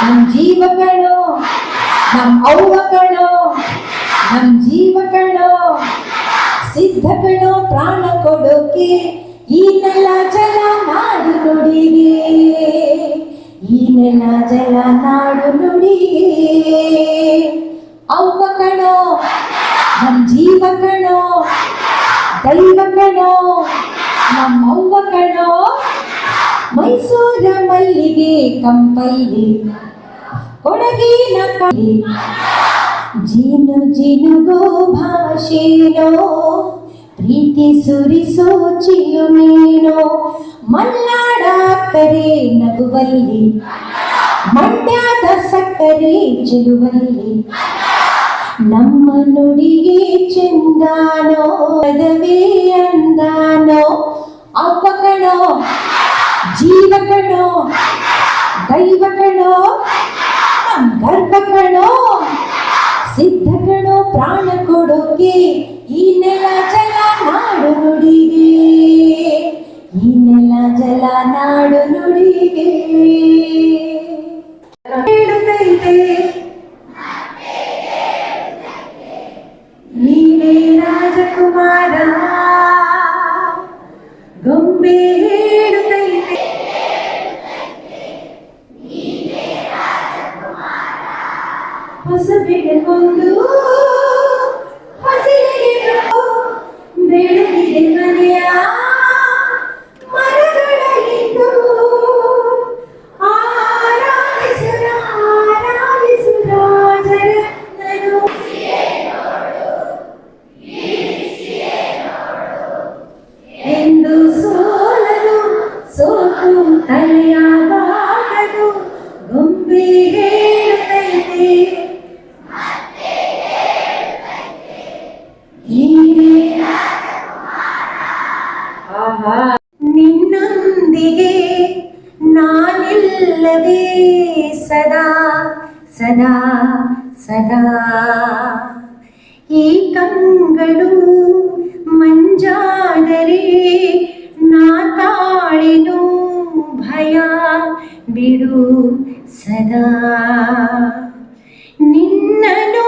ನಮ್ ಜೀವಗಳು, ನಮ್ ಅವ್ವಗಳು, ನಮ್ ಜೀವಗಳು, ಸಿದ್ಧಗಳು ಪ್ರಾಣ ಕೊಡೋಕೆ ಈ ನೆಲ ಜಲ ನಾಡು ನುಡಿಗೆ, ಈ ನೆಲ ಜಲ ನಾಡು ನುಡಿಗೆ. ಅವ್ವಗಳು, ನಮ್ ಜೀವಗಳು, ದೈವಗಳು, ನಮ್ಮವ್ವಗಳು, ಮೈಸೂರ ಮಲ್ಲಿಗೆ ಕಂಪಲ್ಲಿ ಕೊಡಗಿನ ಕಲಿ ಜೀನು ಜಿನುಗೋ ಭಾಷೆನೋ ಪ್ರೀತಿ ಸುರಿಸೋ ಚಿಲುಮೇನೋ ಮಲ್ನಾಡ ಕರೆ ನಗುವಲ್ಲಿ ಮಂಡ್ಯದ ಸಕ್ಕರೆ ಚೆಲುವಲ್ಲಿ ನಮ್ಮ ನುಡಿಗೆ ಚಂದಾನೋ ಪದವೇ ಅಂದಾನೋ. ಅವ್ವಗಳೋ, ಜೀವಗಳೋ, ದೈವಗಳೋ, ನಮ್ ಗರ್ಭಗಳೋ, ಸಿದ್ಧಗಳೋ ಪ್ರಾಣ ಕೊಡೋಕೆ ಈ ನೆಲ ಜಲ ನಾಡು ನುಡಿಗೆ, ಈ ನೆಲ ಜಲ ನಾಡು ನುಡಿಗೆ. ಹೇಳುತ್ತೈತೆ ನೀನೇ ರಾಜಕುಮಾರ, ಗೊಂಬೆ ಹೇಳುತ್ತೈತೆ ಹೊಸ ಬೆಳಕೊಂದು ಹಸಿರಿಗೆ ಬೆಳಗಿದೆ ಮನೆಯ ಮರಗಳ ಇಂದು ಆರಾಧಿಸುರ ರಾಜರತ್ನನು ಎಂದು ಸೋಲಲು ಸೋತು ತಲೆಯ ಬಾಗದು ಗೊಂಬೆ ಹೇಳುತ್ತೈತೆ ನಿನ್ನೊಂದಿಗೆ ನಾನಿಲ್ಲವೇ ಸದಾ ಸದಾ ಸದಾ. ಈ ಕಂಗಳು ಮಂಜಾದರೆ ನಾ ತಾಳಿನು ಭಯ ಬಿಡು ಸದಾ. ನಿನ್ನನು